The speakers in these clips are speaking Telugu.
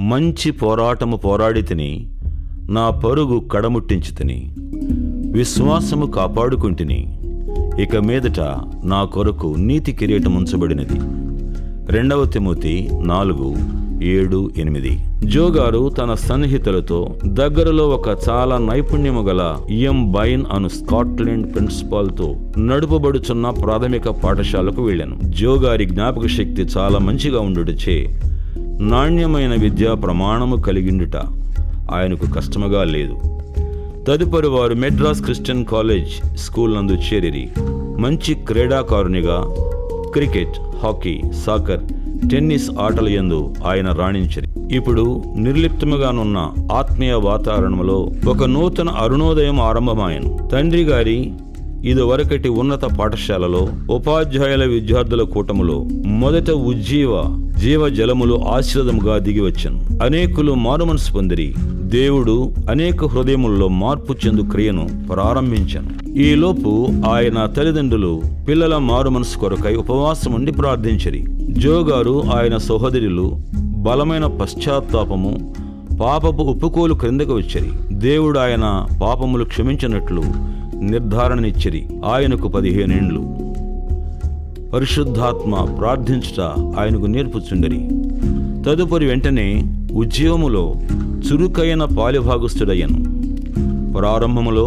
మంచి పోరాటము పోరాడి తిని, నా పరుగు కడముట్టించి తిని, విశ్వాసము కాపాడుకుంటుని. ఇక మీదట నా కొరకు నీతి కిరీటం ఉంచబడినది. 2 తిమోతి 4:7-8. జో గారు తన సన్నిహితులతో దగ్గరలో ఒక చాలా నైపుణ్యము గల బైన్ అను స్కాట్లాండ్ ప్రిన్సిపాల్తో నడుపబడుచున్న ప్రాథమిక పాఠశాలకు వెళ్ళాను. జో గారి జ్ఞాపక శక్తి చాలా మంచిగా ఉండుటచే నాణ్యమైన విద్యా ప్రమాణము కలిగిండుట ఆయనకు కష్టముగా లేదు. తదుపరి వారు మెడ్రాస్ క్రిస్టియన్ కాలేజ్ స్కూల్ నందు చేరిరి. మంచి క్రీడాకారునిగా క్రికెట్, హాకీ, సాకర్, టెన్నిస్ ఆటల యందు ఆయన రాణించరి. ఇప్పుడు నిర్లిప్తముగానున్న ఆత్మీయ వాతావరణంలో ఒక నూతన అరుణోదయం ఆరంభమాయను. తండ్రి గారి ఇదివరకటి ఉన్నత పాఠశాలలో ఉపాధ్యాయుల విద్యార్థుల కూటములో మొదట జీవ జలములు ఆశీర్వాదముగా దిగివచ్చెను. అనేకులు మారుమనసు పొందిరి. దేవుడు అనేక హృదయముల్లో మార్పు చెందు క్రియను ప్రారంభించెను. ఈలోపు ఆయన తల్లిదండ్రులు పిల్లల మారుమనసు కొరకై ఉపవాసం ఉండి ప్రార్థించరి. జో గారు ఆయన సహోదరులు బలమైన పశ్చాత్తాపము, పాపపు ఒప్పుకోలు క్రిందకు వచ్చరి. దేవుడు ఆయన పాపములు క్షమించినట్లు నిర్ధారణనిచ్చిరి. ఆయనకు 15 ఏండ్లు. పరిశుద్ధాత్మ ప్రార్థించుట ఆయనకు నేర్పుచుండరి. తదుపరి వెంటనే ఉద్యోగములో చురుకైన పాలిభాగస్థుడయ్యను. ప్రారంభములో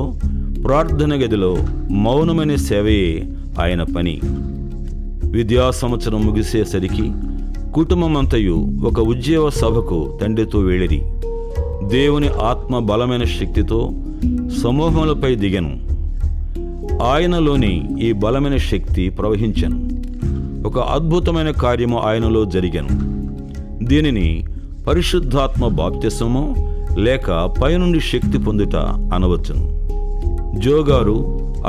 ప్రార్థన గదిలో మౌనమైన సేవయే ఆయన పని. విద్యా సంవత్సరం ముగిసేసరికి కుటుంబమంతయు ఒక ఉద్యోగ సభకు తండ్రితో వెళ్ళిరి. దేవుని ఆత్మ బలమైన శక్తితో సమూహములపై దిగెను. ఆయనలోని ఈ బలమైన శక్తి ప్రవహించెను. ఒక అద్భుతమైన కార్యము ఆయనలో జరిగెను. దీనిని పరిశుద్ధాత్మ బాప్తిసమో లేక పైనుండి శక్తి పొందుట అనవచ్చును. జో గారు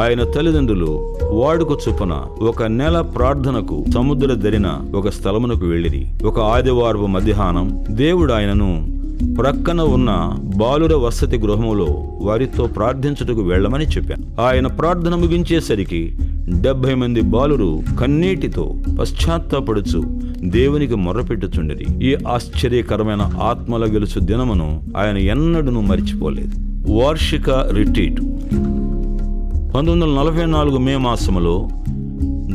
ఆయన తల్లిదండ్రులు వాడుక చొప్పున 1 నెల ప్రార్థనకు సముద్ర దరిన ఒక స్థలమునకు వెళ్ళిరి. ఒక ఆదివారపు మధ్యాహ్నం దేవుడు ఆయనను ప్రక్కన ఉన్న బాలుర వసతి గృహములో వారితో ప్రార్థించుటకు వెళ్ళమని చెప్పాను. ఆయన ప్రార్థన ముగించేసరికి 70 మంది బాలురు కన్నీటితో పశ్చాత్తాపడుచు దేవునికి మొర్రపెట్టుచుండిరి. ఈ ఆశ్చర్యకరమైన ఆత్మల గెలుచు దినమును ఆయన ఎన్నడూ మరిచిపోలేదు. వార్షిక రిట్రీట్ 1944 మే మాసములో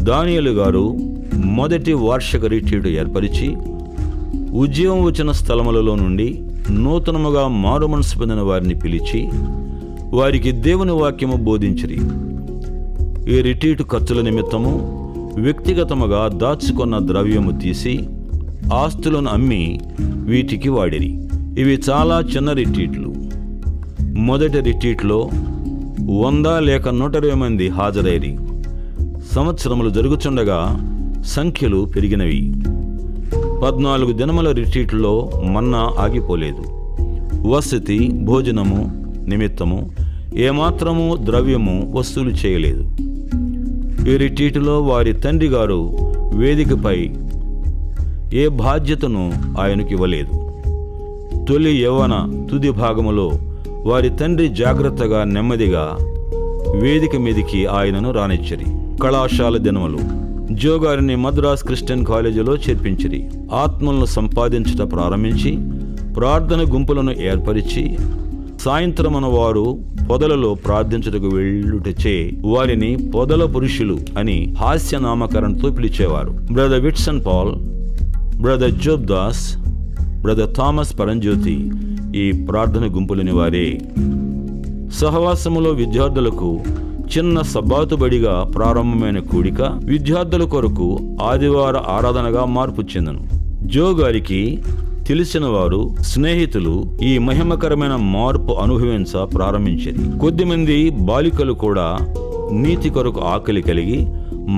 దానియేలు గారు మొదటి వార్షిక రిట్రీట్ ఏర్పరిచి ఉద్యోగం వచ్చిన స్థలములలో నుండి నూతనముగా మారుమనసు పొందిన వారిని పిలిచి వారికి దేవుని వాక్యము బోధించిరి. ఈ రిట్రీట్ ఖర్చుల నిమిత్తము వ్యక్తిగతముగా దాచుకున్న ద్రవ్యము తీసి ఆస్తులను అమ్మి వీటికి వాడిరి. ఇవి చాలా చిన్న రిట్రీట్లు. మొదటి రిట్రీట్లో 100 లేక 120 మంది హాజరైరి. సంవత్సరములు జరుగుచుండగా సంఖ్యలు పెరిగినవి. 14 దినముల రిట్రీట్లో మన్నా ఆగిపోలేదు. వసతి, భోజనము నిమిత్తము ఏమాత్రము ద్రవ్యము వసూలు చేయలేదు. ఈ రిట్రీట్లో వారి తండ్రి గారు వేదికపై ఏ బాధ్యతను ఆయనకు ఇవ్వలేదు. తొలి యవ్వన తుది భాగములో వారి తండ్రి జాగ్రత్తగా నెమ్మదిగా వేదిక మీదికి ఆయనను రానిచ్చరి. కళాశాల దినములు జో గారిని మద్రాస్ క్రిస్టియన్ కాలేజీలో చేర్పించిరి. ఆత్మలను సంపాదించుట ప్రారంభించి ప్రార్థన గుంపులను ఏర్పరిచి సాయంత్రమున వారు పొదలలో ప్రార్థించుటకు వెళ్ళుటచే వారిని పొదల పురుషులు అని హాస్య నామకరణతో పిలిచేవారు. Brother Witson Paul, brother Job Das, brother Thomas Paramjyothi ఈ ప్రార్థన గుంపులని వారే. సహవాసములో విద్యార్థులకు చిన్న సబ్బాతుబడిగా ప్రారంభమైన కూడిక విద్యార్థుల కొరకు ఆదివార ఆరాధనగా మార్పు చెందను. జో గారికి తెలిసిన వారు, స్నేహితులు ఈ మహిమకరమైన మార్పు అనుభవించ ప్రారంభించారు. కొద్దిమంది బాలికలు కూడా నీతి కొరకు ఆకలి కలిగి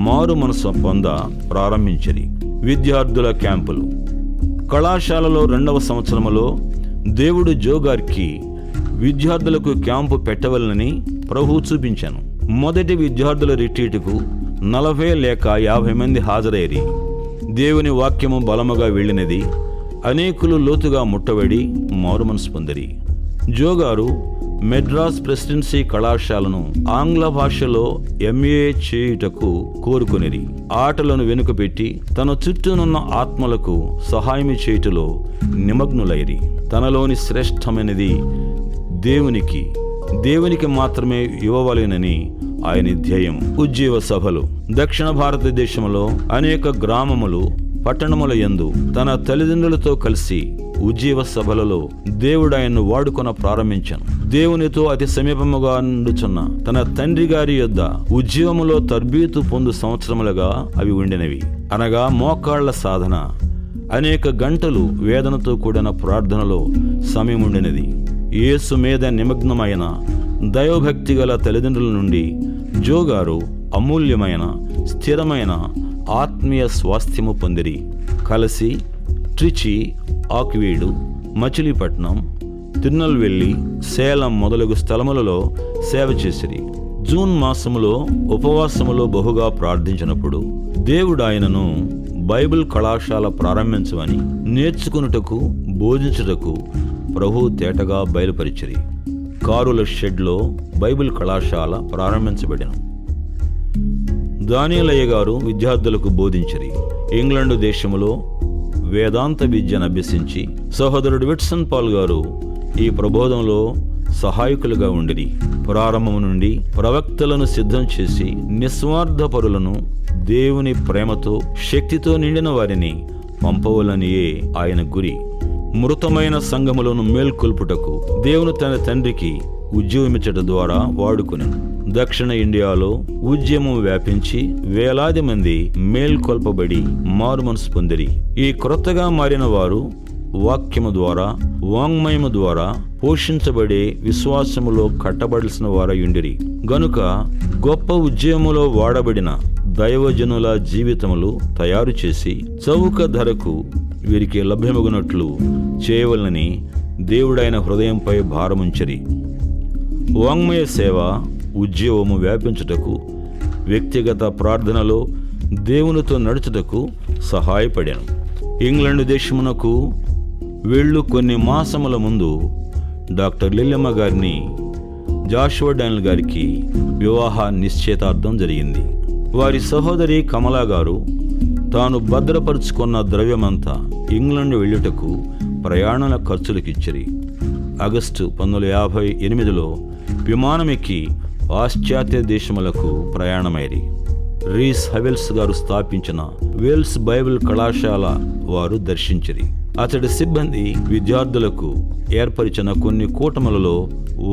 మారు మనసు పొంద ప్రారంభించారు. విద్యార్థుల క్యాంపులు. కళాశాలలో 2వ సంవత్సరములో దేవుడు జో గారికి విద్యార్థులకు క్యాంపు పెట్టవలనని ప్రభువు చూపించాను. మొదటి విద్యార్థుల రిట్రీటుకు 40 లేక 50 మంది హాజరయ్యారు. దేవుని వాక్యము బలముగా వెళ్ళినది. అనేకులు లోతుగా ముట్టబడి మారు మనసు పొందిరి. జో గారు మెడ్రాస్ ప్రెసిడెన్సీ కళాశాలను ఆంగ్ల భాషలో MA చేయుటకు కోరుకునిరి. ఆటలను వెనుకపెట్టి తన చుట్టూనున్న ఆత్మలకు సహాయం చేయుటలో నిమగ్నులైరి. తనలోని శ్రేష్టమైనది దేవునికి మాత్రమే ఇవ్వవలెనని ఆయన ధ్యేయం. ఉజ్జీవ సభలు. దక్షిణ భారతదేశంలో అనేక గ్రామములు, పట్టణముల యందు తన తల్లిదండ్రులతో కలిసి ఉజ్జీవ సభలలో దేవుడు ఆయన్ను వాడుకొన ప్రారంభించాను. దేవునితో అతి సమీపముగా నుండుచున్న తన తండ్రి గారి యొద్ద ఉజ్జీవములో తర్బీతు పొందు సంవత్సరములుగా అవి ఉండినవి. అనగా మోకాళ్ల సాధన, అనేక గంటలు వేదనతో కూడిన ప్రార్థనలో సమయం ఉండినది. యేసు మీద నిమగ్నమైన దైవభక్తి గల తల్లిదండ్రుల నుండి జోగారు అమూల్యమైన స్థిరమైన ఆత్మీయ స్వాస్థ్యము పొందిరి. కలసి, ట్రిచి, ఆక్వీడు, మచిలీపట్నం, తిరునల్వేలి, సేలం మొదలగు స్థలములలో సేవ చేసిరి. జూన్ మాసములో ఉపవాసములో బహుగా ప్రార్థించినప్పుడు దేవుడు ఆయనను బైబిల్ కళాశాల ప్రారంభించమని, నేర్చుకునుటకు, బోధించుటకు ప్రభు తేటగా బయలుపరిచిరి. కారుల షెడ్లో బైబిల్ కళాశాల ప్రారంభించబడిన. దానియేలయ్య గారు విద్యార్థులకు బోధించిరి. ఇంగ్లాండు దేశములో వేదాంత విద్యను అభ్యసించి సహోదరుడు విట్సన్ పాల్ గారు ఈ ప్రబోధంలో సహాయకులుగా ఉండిరి. ప్రారంభము నుండి ప్రవక్తలను సిద్ధం చేసి నిస్వార్థపరులను దేవుని ప్రేమతో శక్తితో నిండిన వారిని పంపవలనియే ఆయన గురి. మృతమైన సంఘములను మేల్కొల్పుటకు దేవుని తన తండ్రికి ఉద్యమించట ద్వారా వాడుకునెను. దక్షిణ ఇండియాలో ఉద్యమం వ్యాపించి వేలాది మంది మేల్కొల్పబడి మారుమనసు పొందిరి. ఈ క్రొత్తగా మారిన వారు వాక్యము ద్వారా, వాంగ్మయము ద్వారా పోషించబడే విశ్వాసములో కట్టబడాల్సిన వారయుండిరి. గనుక గొప్ప ఉద్యమములో వాడబడిన దైవజనుల జీవితములు తయారు చేసి చౌక ధరకు వీరికి లభ్యమగునట్లు చేయవలనని దేవుడైన హృదయంపై భారముంచరి. వాంగ్మయ సేవ ఉద్యోగము వ్యాపించుటకు, వ్యక్తిగత ప్రార్థనలో దేవునితో నడుచుటకు సహాయపడాను. ఇంగ్లాండ్ దేశమునకు వెళ్ళు కొన్ని మాసముల ముందు డాక్టర్ లిల్లమ్మ గారిని జాషువా డానియల్ గారికి వివాహ నిశ్చయితార్థం జరిగింది. వారి సహోదరి కమలా గారు తాను భద్రపరుచుకున్న ద్రవ్యమంతా ఇంగ్లాండ్ వెళ్ళుటకు ప్రయాణాల ఖర్చులకిచ్చిరి. ఆగస్టు 1958లో విమానమెక్కి పాశ్చాత్య దేశములకు ప్రయాణమైరి. రీస్ హవెల్స్ గారు స్థాపించిన వేల్స్ బైబిల్ కళాశాల వారు దర్శించిరి. అతడి సిబ్బంది విద్యార్థులకు ఏర్పరిచిన కొన్ని కూటములలో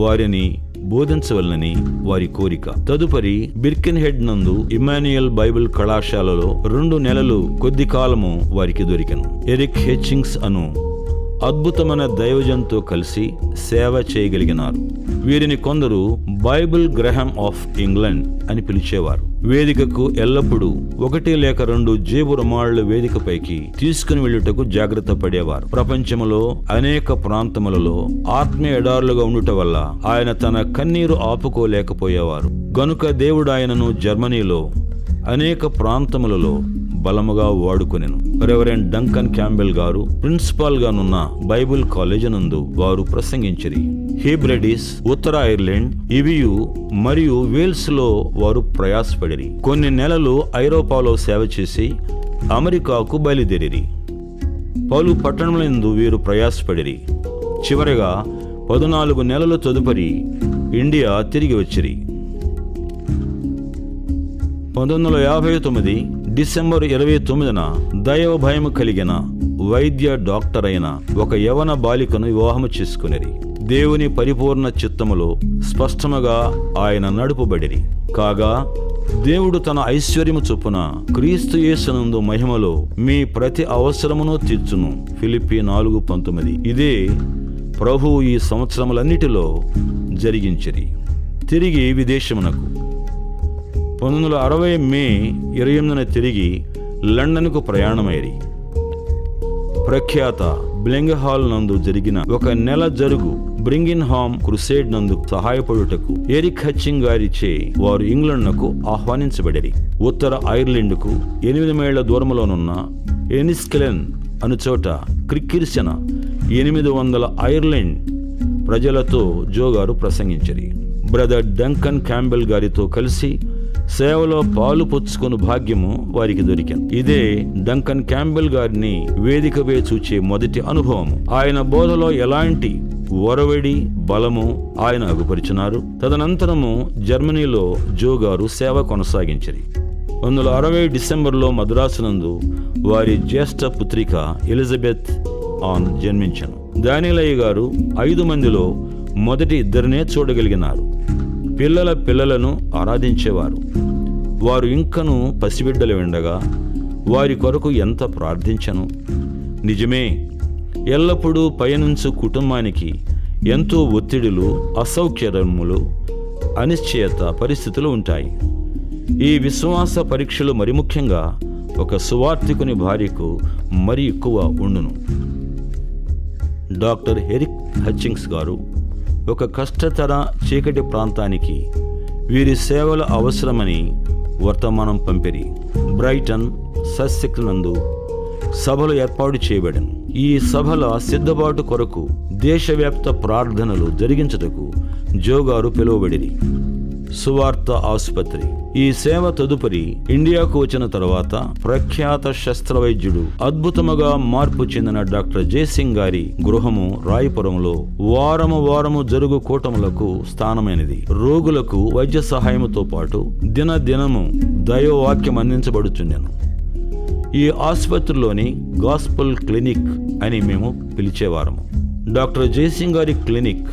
వారిని బోధించవలనని వారి కోరిక. తదుపరి బిర్కెన్హెడ్ నందు ఇమాన్యుయల్ బైబిల్ కళాశాలలో 2 నెలలు కొద్ది కాలము వారికి దొరికెను. ఎరిక్ హెచ్చింగ్స్ అను అద్భుతమైన దైవజంతో కలిసి సేవ చేయగలిగినారు. వీరిని కొందరు బైబిల్ గ్రహం ఆఫ్ ఇంగ్లాండ్ అని పిలిచేవారు. వేదికకు ఎల్లప్పుడూ 1 లేక 2 జేబు రుమాళ్ల వేదికపైకి తీసుకుని వెళ్ళుటకు జాగ్రత్త పడేవారు. ప్రపంచములో అనేక ప్రాంతములలో ఆత్మీయ ఎడారులుగా ఉండుట వల్ల ఆయన తన కన్నీరు ఆపుకోలేకపోయేవారు. గనుక దేవుడు ఆయనను జర్మనీలో అనేక ప్రాంతములలో బలముగా వాడుకొనెను. రెవరెండ్ డంకన్ క్యాంబెల్ గారు ప్రిన్సిపాల్ గానున్న బైబిల్ కాలేజీ నందు వారు ప్రసంగించిరి. హీబ్రడీస్, ఉత్తర ఐర్లాండ్, ఇవియు మరియు వేల్స్ లో వారు ప్రయాసపడిరి. కొన్ని నెలలు ఐరోపాలో సేవ చేసి అమెరికాకు బయలుదేరిరి. పలు పట్టణములందు వీరు ప్రయాసపడిరి. చివరగా 14 నెలల తదుపరి ఇండియా తిరిగి వచ్చిరి. 1959 డిసెంబర్ 29న దైవ భయము కలిగిన వైద్య డాక్టర్ అయిన ఒక యవన బాలికను వివాహము చేసుకునిరి. దేవుని పరిపూర్ణ చిత్తములో స్పష్టముగా ఆయన నడుపబడిరి. కాగా దేవుడు తన ఐశ్వర్యము చొప్పున క్రీస్తు యేసునందు మహిమలో మీ ప్రతి అవసరమును తీర్చును. ఫిలిప్పీ 4:19. ఇదే ప్రభువు ఈ సంవత్సరములన్నిటిలో జరిగించిరి. తిరిగి విదేశమునకు 1960 మే 28న తిరిగి లండన్కు ప్రయాణమైరి. ప్రఖ్యాత బ్లెంగ్ హాల్ నందు జరిగిన 1 నెల జరుగు బ్రింగిన్ హామ్ క్రుసేడ్ నందు సహాయపడుటకు ఎరిక్ హచ్చింగ్ గారిచే వారు ఇంగ్లాండ్కు ఆహ్వానించబడిరి. ఉత్తర ఐర్లాండ్కు 8 మైళ్ళ దూరంలోనున్న ఎనిస్కెలెన్ అనుచోట క్రిక్కిర్చిన 800 ఐర్లాండ్ ప్రజలతో జోగారు ప్రసంగించిరి. బ్రదర్ డంకన్ క్యాంబెల్ గారితో కలిసి సేవలో పాలు పుచ్చుకుని భాగ్యము వారికి దొరికింది. ఇదే డంకన్ క్యాంబెల్ గారిని వేదికపై చూచే మొదటి అనుభవం. ఆయన బోధలో ఎలాంటి ఒరవడి బలము ఆయన అగుపరిచినారు. తదనంతరము జర్మనీలో జోగారు సేవ కొనసాగించిరి. 1960 డిసెంబర్లో మద్రాసునందు వారి జ్యేష్ఠ పుత్రిక ఎలిజబెత్ ఆన్ జన్మించను. దానిలయ్య గారు 5 మందిలో మొదటి 2 చూడగలిగినారు. పిల్లలను ఆరాధించేవారు. వారు ఇంకను పసిబిడ్డలు ఉండగా వారి కొరకు ఎంత ప్రార్థించను. నిజమే, ఎల్లప్పుడూ పయనించు కుటుంబానికి ఎంతో ఒత్తిడులు, అసౌకర్యములు, అనిశ్చయత పరిస్థితులు ఉంటాయి. ఈ విశ్వాస పరీక్షలు మరి ముఖ్యంగా ఒక సువార్థికుని భార్యకు మరి ఎక్కువ ఉండును. డాక్టర్ ఎరిక్ హచ్చింగ్స్ గారు ఒక కష్టతర చీకటి ప్రాంతానికి వీరి సేవల అవసరమని వర్తమానం పంపిరి. బ్రైటన్, సస్సెక్స్ నందు సభలు ఏర్పాటు చేయబడను. ఈ సభల సిద్ధపాటు కొరకు దేశవ్యాప్త ప్రార్థనలు జరిగించుటకు జోగారు పిలువబడిరి. సువార్త ఆసుపత్రి. ఈ సేవ తదుపరి ఇండియాకు వచ్చిన తర్వాత ప్రఖ్యాత శస్త్రవైద్యుడు, అద్భుతముగా మార్పు చెందిన డాక్టర్ జయసింగ్ గారి గృహము రాయపురంలో వారము జరుగు కూటములకు స్థానమైనది. రోగులకు వైద్య సహాయముతో పాటు దినదినము దైవవాక్యం అందించబడుచుండెను. ఈ ఆసుపత్రిలోని గాస్పల్ క్లినిక్ అని మేము పిలిచేవారము. డాక్టర్ జయసింగ్ గారి క్లినిక్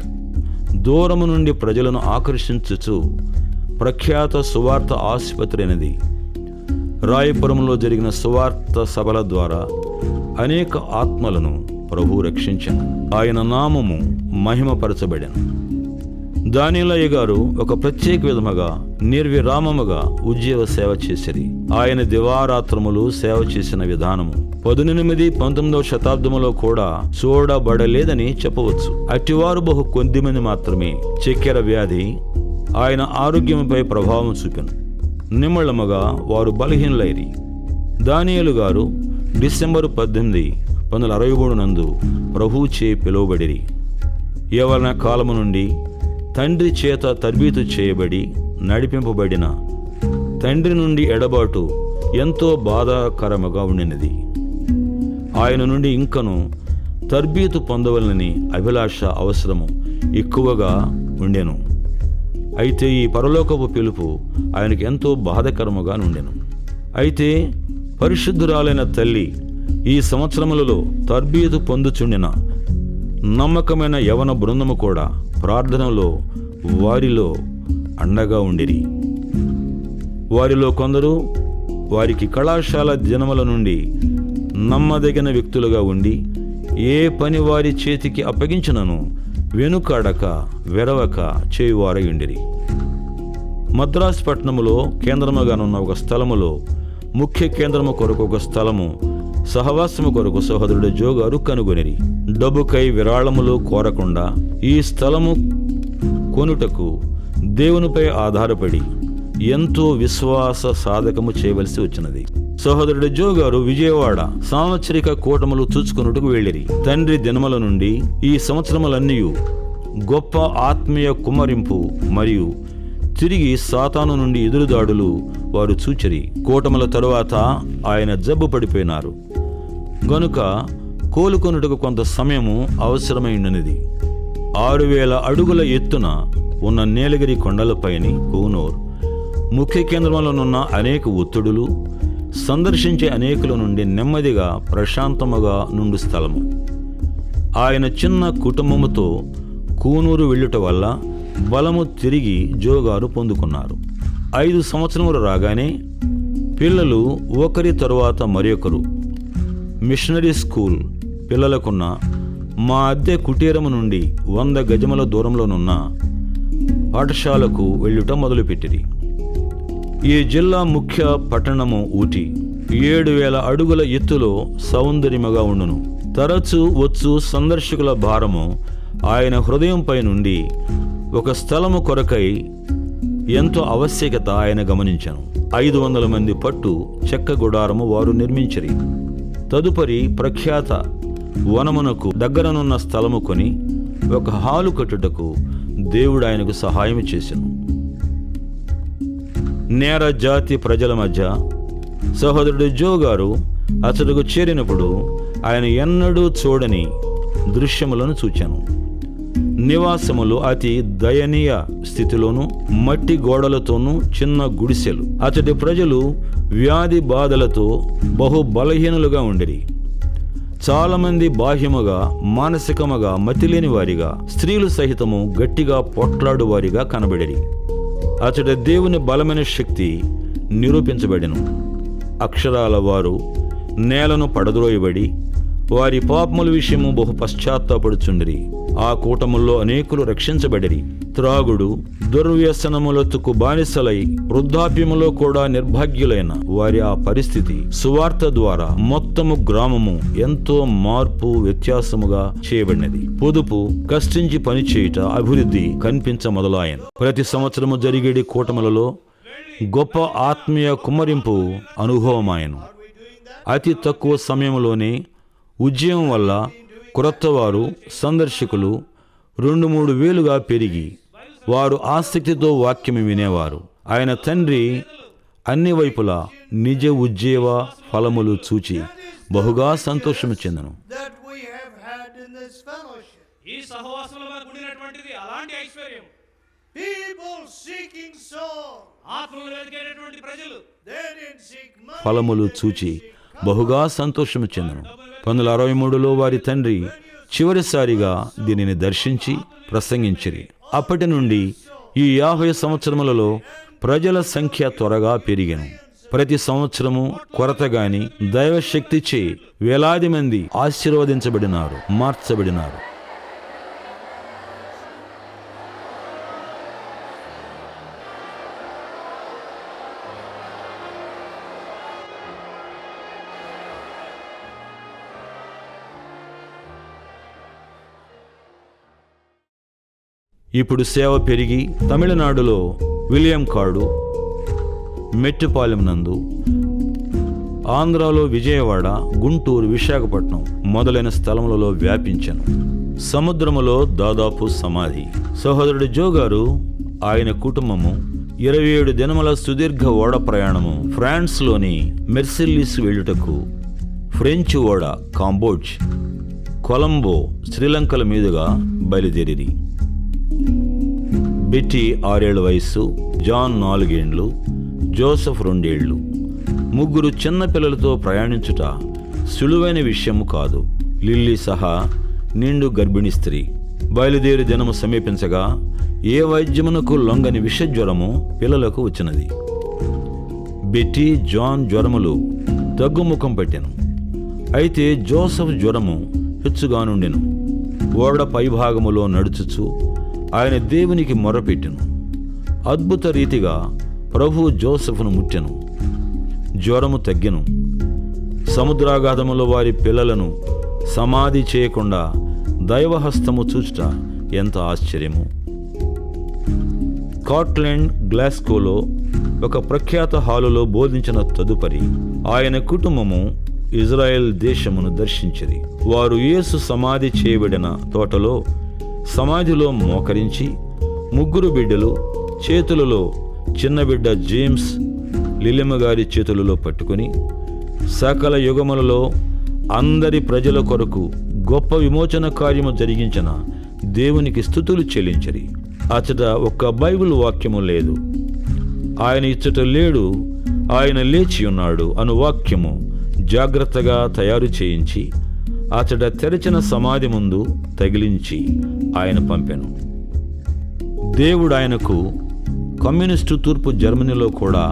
దూరము నుండి ప్రజలను ఆకర్షించుచు ప్రఖ్యాత సువార్త ఆసుపత్రి అనేది. రాయపురంలో జరిగిన సువార్త సభల ద్వారా అనేక ఆత్మలను ప్రభువు రక్షించెను. ఆయన నామము మహిమపరచబడెను. దానిలయ్య గారు ఒక ప్రత్యేక విధముగా నిర్విరామముగా ఉద్యోగ సేవ చేసిరి. ఆయన దివారాత్రములు సేవ చేసిన విధానము 18-19వ శతాబ్దములో కూడా చూడబడలేదని చెప్పవచ్చు. అటివారు బహు కొద్దిమంది మాత్రమే. చక్కెర వ్యాధి ఆయన ఆరోగ్యంపై ప్రభావం చూపెను. నిమ్మళముగా వారు బలహీనులైరి. దానియేలు గారు డిసెంబరు 18, 1963 నందు ప్రభువుచే పిలువబడిరి. యవ్వన కాలము నుండి తండ్రి చేత తర్బీతు చేయబడి నడిపింపబడిన తండ్రి నుండి ఎడబాటు ఎంతో బాధాకరముగా ఉండినది. ఆయన నుండి ఇంకను తర్బీతు పొందవలనని అభిలాష అవసరము ఎక్కువగా ఉండెను. అయితే ఈ పరలోకపు పిలుపు ఆయనకు ఎంతో బాధకరముగా నుండెను. అయితే పరిశుద్ధురాలైన తల్లి ఈ సంవత్సరములలో తర్బీతు పొందుచుండిన నమ్మకమైన యవన బృందము కూడా ప్రార్థనలో వారిలో అండగా ఉండిరి. వారిలో కొందరు వారికి కళాశాల దినముల నుండి నమ్మదగిన వ్యక్తులుగా ఉండి ఏ పని వారి చేతికి అప్పగించినను వెనుకాడక వెరవక చేయువారై ఉండిరి. మద్రాసు పట్టణములో కేంద్రముగానున్న ఒక స్థలములో ముఖ్య కేంద్రము కొరకు ఒక స్థలము సహవాసము కొరకు సహోదరుడు జోగారు కనుగొనిరి. డబ్బుకై విరాళములు కోరకుండా ఈ స్థలము కొనుటకు దేవునిపై ఆధారపడి ఎంతో విశ్వాస సాధకము చేయవలసి వచ్చినది. సహోదరుడు జోగారు విజయవాడ సాంవత్సరిక కూటములు చూచుకొనుటకు వెళ్ళిరి. తండ్రి దినముల నుండి ఈ సంవత్సరములన్నీ గొప్ప ఆత్మీయ కుమ్మరింపు మరియు తిరిగి సాతాను నుండి ఎదురుదాడులు వారు చూచిరి. కూటముల తరువాత ఆయన జబ్బు పడిపోయినారు గనుక కోలుకొనుటకు కొంత సమయము అవసరమైనది. 6000 అడుగుల ఎత్తున ఉన్న నీలగిరి కొండలపైని కూనూర్ ముఖ్య కేంద్రంలోనున్న అనేక ఒత్తిడులు సందర్శించే అనేకుల నుండి నెమ్మదిగా ప్రశాంతముగా నుండు స్థలము. ఆయన చిన్న కుటుంబముతో కూనూరు వెళ్ళుట వల్ల బలము తిరిగి జోగారు పొందుకున్నారు. 5 సంవత్సరములు రాగానే పిల్లలు ఒకరి తరువాత మరొకరు మిషనరీ స్కూల్ పిల్లలకున్న మా అద్దె కుటీరము నుండి 100 గజముల దూరంలోనున్న పాఠశాలకు వెళ్ళుట మొదలుపెట్టిరి. ఈ జిల్లా ముఖ్య పట్టణము ఊటీ 7000 అడుగుల ఎత్తులో సౌందర్యముగా ఉండును. తరచూ వచ్చు సందర్శకుల భారము ఆయన హృదయంపై నుండి ఒక స్థలము కొరకై ఎంతో ఆవశ్యకత ఆయన గమనించను. 500 మంది పట్టు చెక్క గుడారము వారు నిర్మించిరి. తదుపరి ప్రఖ్యాత వనమునకు దగ్గరనున్న స్థలము కొని ఒక హాలు కట్టుటకు దేవుడు ఆయనకు సహాయం చేసెను. నేర జాతి ప్రజల మధ్య సహోదరుడు జో గారు అతడుకు చేరినప్పుడు ఆయన ఎన్నడూ చూడని దృశ్యములను చూచాను. నివాసములు అతి దయనీయ స్థితిలోను, మట్టి గోడలతోనూ, చిన్న గుడిసెలు. అతడి ప్రజలు వ్యాధి బాధలతో బహు బలహీనులుగా ఉండిరి. చాలామంది బాహ్యముగా, మానసికముగా మతిలేని వారిగా, స్త్రీలు సహితము గట్టిగా పోట్లాడు వారిగా కనబడిరి. అతడి దేవుని బలమైన శక్తి నిరూపించబడెను. అక్షరాల వారు నేలను పడద్రోయబడి వారి పాపముల విషయము బహు పశ్చాత్తాపడుచుండిరి. ఆ కూటముల్లో అనేకులు రక్షించబడిరి. త్రాగుడు, దుర్వ్యసనములతుకు బానిసలై వృద్ధాప్యములో కూడా నిర్భాగ్యులైన వారి ఆ పరిస్థితి సువార్త ద్వారా మొత్తము గ్రామము ఎంతో మార్పు వ్యత్యాసముగా చేయబడినది. పొదుపు, కష్టించి పనిచేయుట, అభివృద్ధి కనిపించ మొదలాయను. ప్రతి సంవత్సరము జరిగేడి కూటములలో గొప్ప ఆత్మీయ కుమ్మరింపు అనుభవమాయను. అతి తక్కువ సమయంలోనే ఉద్యమం వల్ల క్రొత్తవారు, సందర్శకులు 2-3 వేలుగా పెరిగి వారు ఆసక్తితో వాక్యము వినేవారు. ఆయన తండ్రి అన్ని వైపులా నిజ ఉజ్జీవ ఫలములు చూచి బహుగా సంతోషము చెందను. ఈ సహవాసంలో మనకు ఉండినటువంటిది అలాంటి ఐశ్వర్యం. ఆత్మను వెతికేటటువంటి ప్రజలు ఫలములు చూచి బహుగా సంతోషము చెందను. 1963లో వారి తండ్రి చివరిసారిగా దీనిని దర్శించి ప్రసంగించిరి. అప్పటి నుండి ఈ 50 సంవత్సరములలో ప్రజల సంఖ్య త్వరగా పెరిగెను. ప్రతి సంవత్సరము కొరతగాని దైవశక్తిచే వేలాది మంది ఆశీర్వదించబడినారు, మార్చబడినారు. ఇప్పుడు సేవ పెరిగి తమిళనాడులో విలియం కాడు, మెట్టుపాలెం నందు, ఆంధ్రాలో విజయవాడ, గుంటూరు, విశాఖపట్నం మొదలైన స్థలములలో వ్యాపించెను. సముద్రములో దాదాపు సమాధి. సహోదరుడు జో గారు, ఆయన కుటుంబము 27 దినముల సుదీర్ఘ ఓడ ప్రయాణము ఫ్రాన్స్లోని మెర్సిల్లిస్ వెళ్ళుటకు ఫ్రెంచ్ ఓడ కాంబోజ్, కొలంబో, శ్రీలంకల మీదుగా బయలుదేరిరి. బెట్టి 6 ఏళ్ల వయస్సు, జాన్ 4 ఏండ్లు, జోసెఫ్ 2 ఏళ్లు. ముగ్గురు చిన్న పిల్లలతో ప్రయాణించుట సులువైన విషయము కాదు. లిల్లీ సహా నిండు గర్భిణీ స్త్రీ. బయలుదేరి దినము సమీపించగా ఏ వైద్యమునకు లొంగని విషజ్వరము పిల్లలకు వచ్చినది. బెట్టి, జాన్ జ్వరములు తగ్గుముఖం పట్టెను. అయితే జోసెఫ్ జ్వరము హెచ్చుగా నుండెను. ఓడ పైభాగములో నడుచుచు ఆయన దేవునికి మొర్రపెట్టెను. అద్భుత రీతిగా ప్రభు జోసెఫ్ను ముట్టెను. జ్వరము తగ్గెను. సముద్రాగాధములో వారి పిల్లలను సమాధి చేయకుండా దైవహస్తము చూచుట ఎంత ఆశ్చర్యము. స్కాట్లాండ్ గ్లాస్గోలో ఒక ప్రఖ్యాత హాలులో బోధించిన తదుపరి ఆయన కుటుంబము ఇజ్రాయెల్ దేశమును దర్శించిరి. వారు యేసు సమాధి చేయబడిన తోటలో సమాధిలో మోకరించి, ముగ్గురు బిడ్డలు చేతులలో చిన్న బిడ్డ జేమ్స్ లిలిమ గారి చేతులలో పట్టుకుని, సకల యుగములలో అందరి ప్రజల కొరకు గొప్ప విమోచన కార్యము జరిగించిన దేవునికి స్తుతులు చెల్లించరి. అచట ఒక్క బైబిల్ వాక్యము లేదు. ఆయన ఇచ్చట లేడు, ఆయన లేచి ఉన్నాడు అను వాక్యము జాగ్రత్తగా తయారు చేయించి అతడ తెరచిన సమాధి ముందు తగిలించి ఆయన పంపెను. దేవుడు ఆయనకు కమ్యూనిస్టు తూర్పు జర్మనీలో కూడా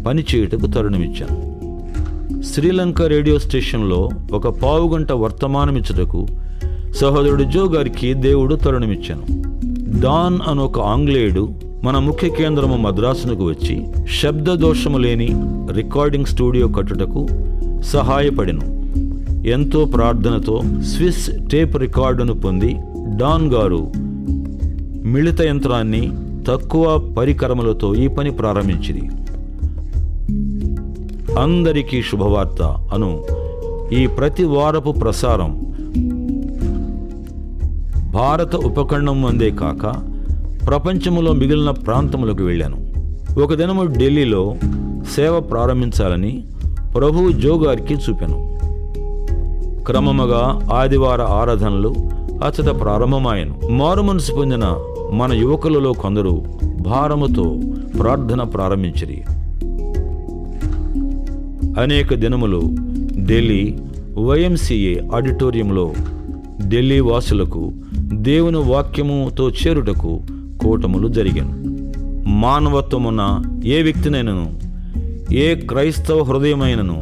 పనిచేయుటకు తరుణమిచ్చాను. శ్రీలంక రేడియో స్టేషన్లో ఒక పావుగంట వర్తమానమిచ్చుటకు సహోదరుడు జో గారికి దేవుడు తరుణమిచ్చాను. డాన్ అను ఒక ఆంగ్లేయుడు మన ముఖ్య కేంద్రము మద్రాసునకు వచ్చి శబ్ద దోషము లేని రికార్డింగ్ స్టూడియో కట్టుటకు సహాయపడెను. ఎంతో ప్రార్థనతో స్విస్ టేప్ రికార్డును పొంది డాన్ గారు మిళిత యంత్రాన్ని తక్కువ పరికరములతో ఈ పని ప్రారంభించింది. అందరికీ శుభవార్త అను ఈ ప్రతి వారపు ప్రసారం భారత ఉపఖండం అందే కాక ప్రపంచంలో మిగిలిన ప్రాంతములకు వెళ్ళాను. ఒక దినము ఢిల్లీలో సేవ ప్రారంభించాలని ప్రభువు జో గారికి చూపాను. క్రమముగా ఆదివార ఆరాధనలు అచట ప్రారంభమాయను. మారుమనసు పొందిన మన యువకులలో కొందరు భారముతో ప్రార్థన ప్రారంభించిరి. అనేక దినములు ఢిల్లీ YMCA ఆడిటోరియంలో ఢిల్లీ వాసులకు దేవుని వాక్యముతో చేరుటకు కూటములు జరిగాను. మానవత్వమున్న ఏ వ్యక్తినైనను, ఏ క్రైస్తవ హృదయమైనను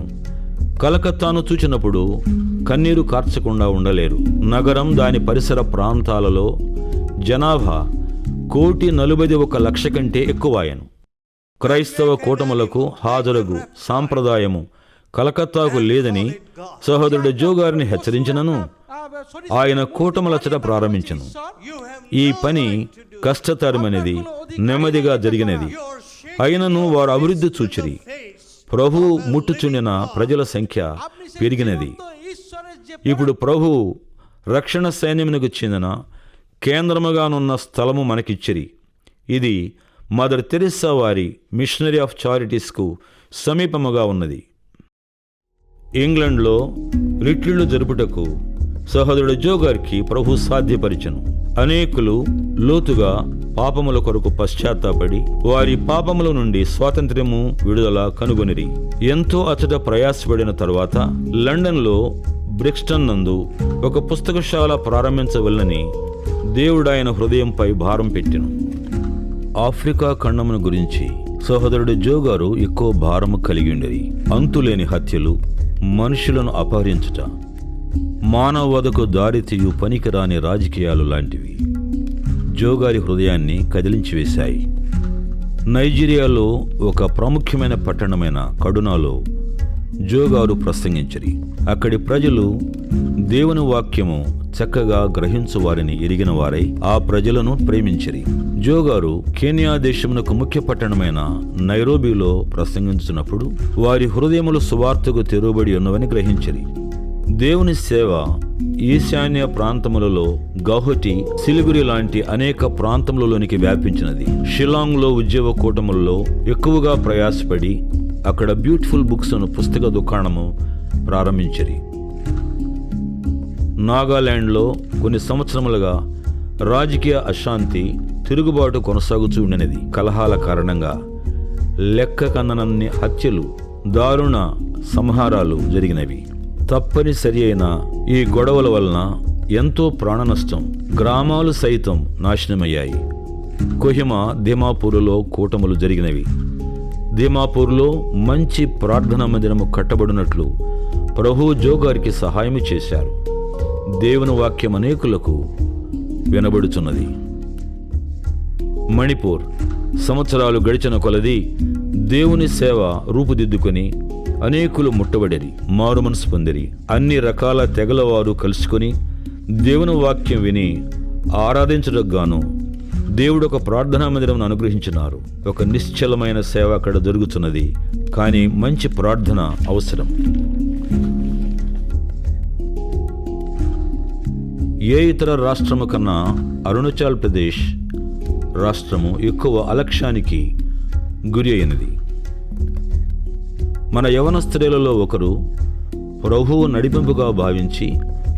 కలకత్తాను చూచినప్పుడు కన్నీరు కార్చకుండా ఉండలేరు. నగరం దాని పరిసర ప్రాంతాలలో జనాభా 1,41,00,000 కంటే ఎక్కువాయను. క్రైస్తవ కూటములకు హాజరుగు సాంప్రదాయము కలకత్తాకు లేదని సహోదరుడు జో గారిని హెచ్చరించినను ఆయన కూటములచట ప్రారంభించను. ఈ పని కష్టతరమైనది, నెమ్మదిగా జరిగినది. అయినను వారు అభివృద్ధి చూచిరి. ప్రభు ముట్టుచుండిన ప్రజల సంఖ్య పెరిగినది. ఇప్పుడు ప్రభు రక్షణ సైన్యమునకు చెందిన కేంద్రముగానున్న స్థలము మనకిచ్చిరి. ఇది మదర్ తెరెస్సా వారి మిషనరీ ఆఫ్ చారిటీస్కు సమీపముగా ఉన్నది. ఇంగ్లండ్లో రిట్రీట్లు జరుపుటకు సహోదరుడు జో గారికి ప్రభు సాధ్యపరిచెను. అనేకులు లోతుగా పాపముల కొరకు పశ్చాత్తాపడి వారి పాపముల నుండి స్వాతంత్ర్యము, విడుదల కనుగొనిరి. ఎంతో అచట ప్రయాసపడిన తరువాత లండన్లో బ్రిక్స్టన్ నందు ఒక పుస్తకశాల ప్రారంభించవలనని దేవుడాయన హృదయంపై భారం పెట్టెను. ఆఫ్రికా ఖండమును గురించి సహోదరుడు జో గారు ఎక్కువ భారము కలిగి ఉండేది. అంతులేని హత్యలు, మనుషులను అపహరించుట, మానవవధకు దారితీయు పనికిరాని రాజకీయాలు లాంటివి జోగారి హృదయాన్ని కదిలించి వేశాయి. నైజీరియాలో ఒక ప్రాముఖ్యమైన పట్టణమైన కడునాలో జోగారు ప్రసంగించిరి. అక్కడి ప్రజలు దేవుని వాక్యము చక్కగా గ్రహించు వారిని ఎరిగిన వారై ఆ ప్రజలను ప్రేమించిరి. జోగారు కెన్యా దేశమునకు ముఖ్య పట్టణమైన నైరోబీలో ప్రసంగించున్నప్పుడు వారి హృదయములు సువార్తకు తెరువబడి ఉన్నవని గ్రహించిరి. దేవుని సేవ ఈశాన్య ప్రాంతములలో గౌహటి, సిలిగురి లాంటి అనేక ప్రాంతములలోనికి వ్యాపించినది. షిలాంగ్లో ఉద్యోగ కూటములలో ఎక్కువగా ప్రయాసపడి అక్కడ బ్యూటిఫుల్ బుక్స్ అను పుస్తక దుకాణము ప్రారంభించిరి. నాగాలాండ్లో కొన్ని సంవత్సరములుగా రాజకీయ అశాంతి, తిరుగుబాటు కొనసాగుతూ ఉండినది. కలహాల కారణంగా లెక్క కందనన్ని హత్యలు, దారుణ సంహారాలు జరిగినవి. తప్పనిసరి అయిన ఈ గొడవల వలన ఎంతో ప్రాణ నష్టం, గ్రామాలు సైతం నాశనమయ్యాయి. కొహిమా, దిమాపూర్లో కూటములు జరిగినవి. దిమాపూర్లో మంచి ప్రార్థనా మందిరము కట్టబడినట్లు ప్రభు జో గారికి సహాయం చేశారు. దేవుని వాక్యం అనేకులకు వినబడుచున్నది. మణిపూర్ సంవత్సరాలు గడిచిన కొలది దేవుని సేవ రూపుదిద్దుకొని అనేకులు ముట్టబడిరి, మారు మనసు పొందిరి. అన్ని రకాల తెగల వారు కలుసుకొని దేవుని వాక్యం విని ఆరాధించడానికి గాను దేవుడు ఒక ప్రార్థనా మందిరం అనుగ్రహించినారు. ఒక నిశ్చలమైన సేవ అక్కడ జరుగుతున్నది. కానీ మంచి ప్రార్థన అవసరం. ఏ ఇతర రాష్ట్రము కన్నా అరుణాచల్ ప్రదేశ్ రాష్ట్రము ఎక్కువ అలక్ష్యానికి గురి అయినది. మన యవన స్త్రీలలో ఒకరు ప్రభువు నడిపింపుగా భావించి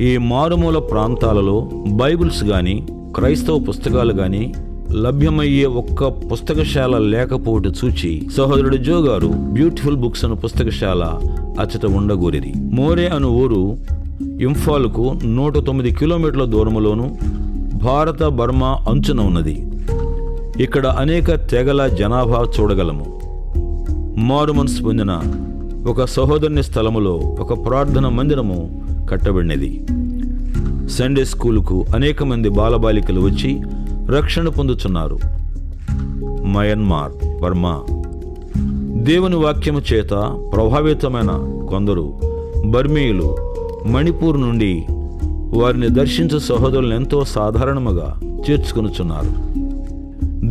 ఈ మారుమూల ప్రాంతాలలో బైబిల్స్ కానీ క్రైస్తవ పుస్తకాలు కానీ లభ్యమయ్యే ఒక్క పుస్తకశాల లేకపోవట చూచి సహోదరుడు జో గారు బ్యూటిఫుల్ బుక్స్ అను పుస్తకశాల అచ్చట ఉండగోరిరి. మోరే అను ఊరు ఇంఫాల్కు 109 కిలోమీటర్ల దూరములోను భారత బర్మా అంచున ఉన్నది. ఇక్కడ అనేక తెగల జనాభా చూడగలము. మారు మనసు పొందిన ఒక సహోదరుని స్థలములో ఒక ప్రార్థన మందిరము కట్టబడినది. సండే స్కూలుకు అనేక మంది బాలబాలికలు వచ్చి రక్షణ పొందుతున్నారు. మయన్మార్, బర్మా దేవుని వాక్యము చేత ప్రభావితమైన కొందరు బర్మీయులు మణిపూర్ నుండి వారిని దర్శించే సహోదరులను ఎంతో సాధారణముగా చేర్చుకొనుచున్నారు.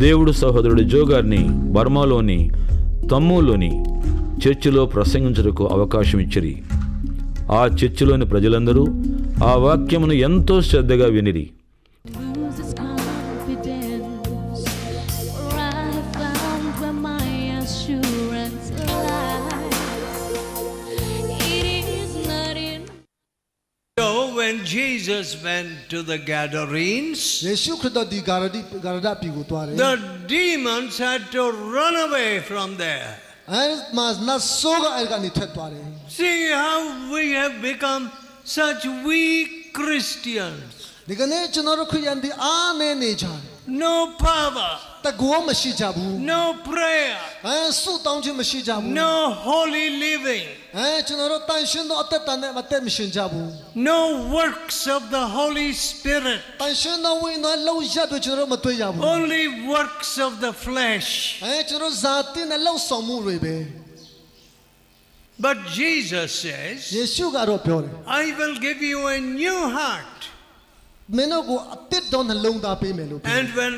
దేవుడు సహోదరుడు జో గారిని బర్మాలోని తమ్ములోని చర్చిలో ప్రసంగించుటకు అవకాశం ఇచ్చిరి. ఆ చర్చిలోని ప్రజలందరూ ఆ వాక్యమును ఎంతో శ్రద్ధగా వినిరి. Jesus went to the Gadarenes, ယေရှုခရစ်တော်ဒီဂါရဒပြည်ကိုသွားတယ် the demons had to run away from there. အဲမှာနတ်ဆိုးကအဲ့ကနေထွက်သွားတယ် See how we have become such weak Christians. ဒီကနေ့ကျွန်တော်တို့ခရစ်ယာန်တွေအားနည်းနေကြတယ် No power, တကောမရှိကြဘူး no prayer, အဲဆုတောင်းခြင်းမရှိကြဘူး no holy living, အဲကျွန်တော်တို့တန်ရှင်းသောအသက်တာနဲ့အသက်မရှင်ကြဘူး no works of the Holy Spirit, တန်ရှင်းသောဝိညာဉ်တော်လှုပ်ရတဲ့ကျွန်တော်တို့မတွေ့ရဘူး only works of the flesh. အဲကျွန်တော်ဇာတိနဲ့လှုပ်ဆောင်မှုတွေပဲ But Jesus says, ယေရှုကတော့ပြောတယ် I will give you a new heart. မင်းတို့ကိုအသစ်တော်နှလုံးသားပေးမယ်လို့ပြော And when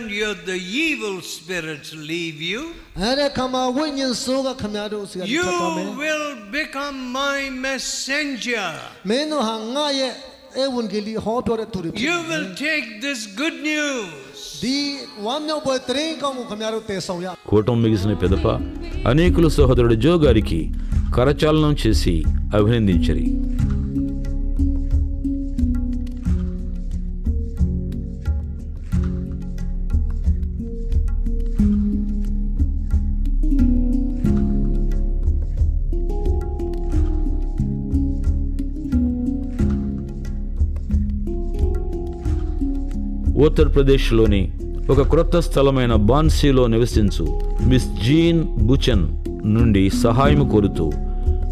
the evil spirits leave you, အဲ့ဒါခါမှာဝိညာဉ်ဆိုးကခမည်းတော်ဆီကနေ you ထွက်သွားမယ် will become my messenger. မင်းတို့ဟာငါရဲ့ဧဝံဂေလိဟောပြောတဲ့သူတွေဖြစ် You တယ် will take this good news. ဒီဝမ်းမြောက်ပွဲတရင်ကောင်းကိုခမည်းတော်တည်ဆောင်ရ కూటమి ముగిసిన పిదప అనేకులు సహోదరుడు జో గారికి కరచాలనం చేసి అభినందించరి. ఉత్తరప్రదేశ్లోని ఒక క్రొత్త స్థలమైన బాన్సీలో నివసించు మిస్ జీన్ బుచెన్ నుండి సహాయం కోరుతూ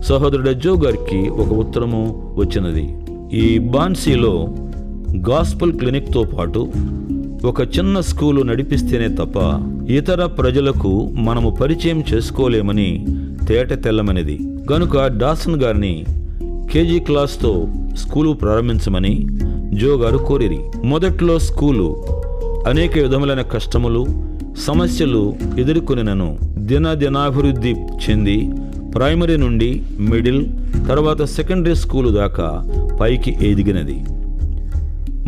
సహోదరుడు జో గారికి ఒక ఉత్తరము వచ్చినది. ఈ బాన్సీలో గాస్పల్ క్లినిక్తో పాటు ఒక చిన్న స్కూలు నడిపిస్తేనే తప్ప ఇతర ప్రజలకు మనము పరిచయం చేసుకోలేమని తేట తెల్లమనేది. గనుక డాసన్ గారిని కేజీ క్లాస్తో స్కూలు ప్రారంభించమని జో గారు కోరిరి. మొదట్లో స్కూలు అనేక విధములైన కష్టములు సమస్యలు ఎదుర్కొనినను దినాభివృద్ధి చెంది ప్రైమరీ నుండి మిడిల్ తర్వాత సెకండరీ స్కూలు దాకా పైకి ఎదిగినది.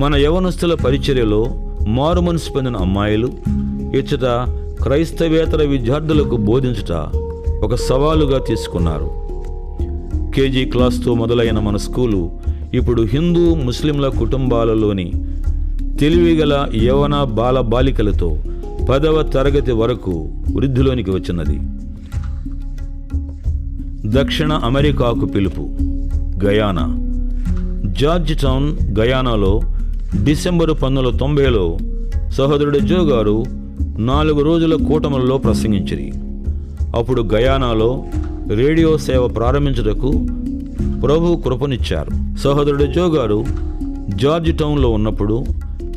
మన యవనస్తుల పరిచర్యలో మారుమనసు పొందిన అమ్మాయిలు ఇచ్చట క్రైస్తవేతర విద్యార్థులకు బోధించుట ఒక సవాలుగా తీసుకున్నారు. కేజీ క్లాస్తో మొదలైన మన స్కూలు ఇప్పుడు హిందూ ముస్లింల కుటుంబాలలోని తెలివిగల యవన బాలికలతో 10వ తరగతి వరకు వృద్ధిలోనికి వచ్చినది. దక్షిణ అమెరికాకు పిలుపు. గయానా. జార్జ్ టౌన్ గయానాలో డిసెంబరు 1990లో సహోదరుడు జో గారు 4 రోజుల కూటములలో ప్రసంగించిరి. అప్పుడు గయానాలో రేడియో సేవ ప్రారంభించుటకు ప్రభు కృపనిచ్చారు. సహోదరుడు జో గారు జార్జ్ టౌన్లో ఉన్నప్పుడు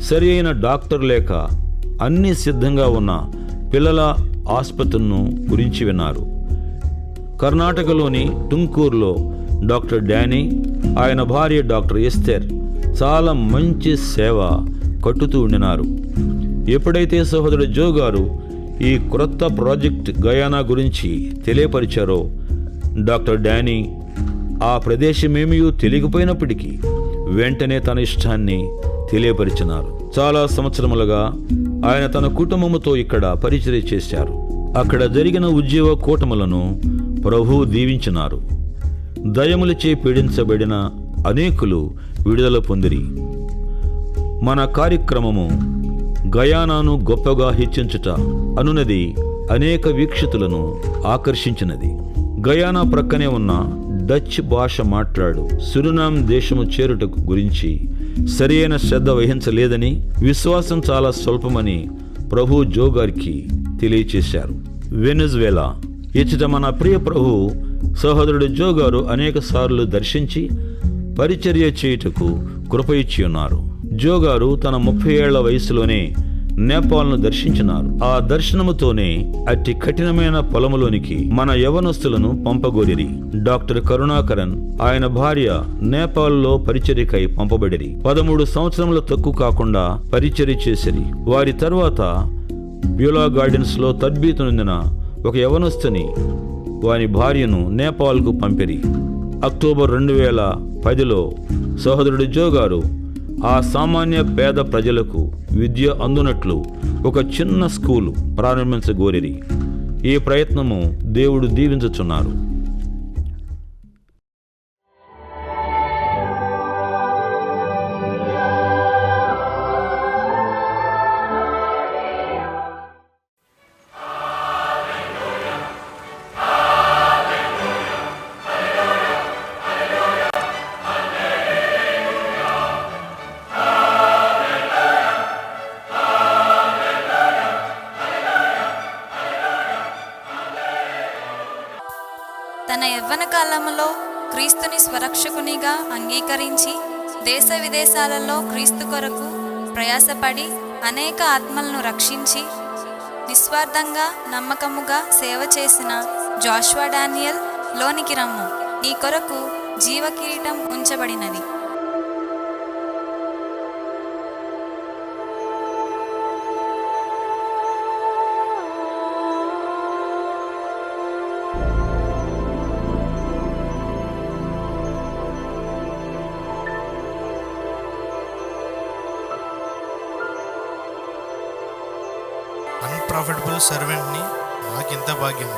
సరి అయిన డాక్టర్ లేక అన్నీ సిద్ధంగా ఉన్న పిల్లల ఆసుపత్రులను గురించి విన్నారు. కర్ణాటకలోని టుంకూరులో డాక్టర్ డానీ ఆయన భార్య డాక్టర్ ఎస్తేర్ చాలా మంచి సేవ కట్టుతూ ఉండినారు. ఎప్పుడైతే సహోదరుడు జో గారు ఈ క్రొత్త ప్రాజెక్ట్ గయానా గురించి తెలియపరిచారో డాక్టర్ డానీ ఆ ప్రదేశమేమీ తెలియకపోయినప్పటికీ వెంటనే తన ఇష్టాన్ని తెలియపరిచినారు. చాలా సంవత్సరములుగా ఆయన తన కుటుంబముతో ఇక్కడ పరిచర్య చేశారు. అక్కడ జరిగిన ఉద్యోగ కూటములను ప్రభువు దీవించినారు. దయములచే పీడించబడిన అనేకులు విడుదల పొందిరి. మన కార్యక్రమము గయానాను గొప్పగా హెచ్చించుట అనునది అనేక వీక్షితులను ఆకర్షించినది. గయానా ప్రక్కనే ఉన్న డచ్ భాష మాట్లాడు సురినామ్ దేశము చేరుటకు గురించి సరైన శ్రద్ధ వహించలేదని, విశ్వాసం చాలా స్వల్పమని ప్రభు జో గారికి తెలియచేశారు. వెనెజువేలా. ఇచ్చట మన ప్రియ ప్రభు సహోదరుడు జో గారు అనేక సార్లు దర్శించి పరిచర్య చేయుటకు కృప ఇచ్చి ఉన్నారు. జో గారు తన 30 ఏళ్ల వయసులోనే నేపాల్ను దర్శించినారు. ఆ దర్శనముతోనే అట్టి కఠినమైన పొలములోనికి మన యవనస్తులను పంపగోరిరి. డాక్టర్ కరుణాకరన్ ఆయన భార్య నేపాల్లో పరిచర్యకై పంపబడిరి. 13 సంవత్సరముల తక్కువ కాకుండా పరిచర్య చేసిరి. వారి తర్వాత బ్యూలా గార్డెన్స్ లో తద్బీతు నొందిన ఒక యవనస్తుని వారి భార్యను నేపాల్కు పంపిరి. అక్టోబర్ 2010లో సహోదరుడు జో గారు ఆ సామాన్య పేద ప్రజలకు విద్య అందునట్లు ఒక చిన్న స్కూలు ప్రారంభించగోరిరి. ఈ ప్రయత్నము దేవుడు దీవించుచున్నారు. యవ్వన కాలంలో క్రీస్తుని స్వరక్షకునిగా అంగీకరించి దేశ విదేశాలలో క్రీస్తు కొరకు ప్రయాసపడి అనేక ఆత్మలను రక్షించి నిస్వార్థంగా నమ్మకముగా సేవ చేసిన జాషువా డానియల్, లోనికి రమ్ము, నీ కొరకు జీవ కిరీటం ఉంచబడినది. అన్ప్రాఫిటబుల్ సర్వెంట్ని నాకెంత భాగ్యము.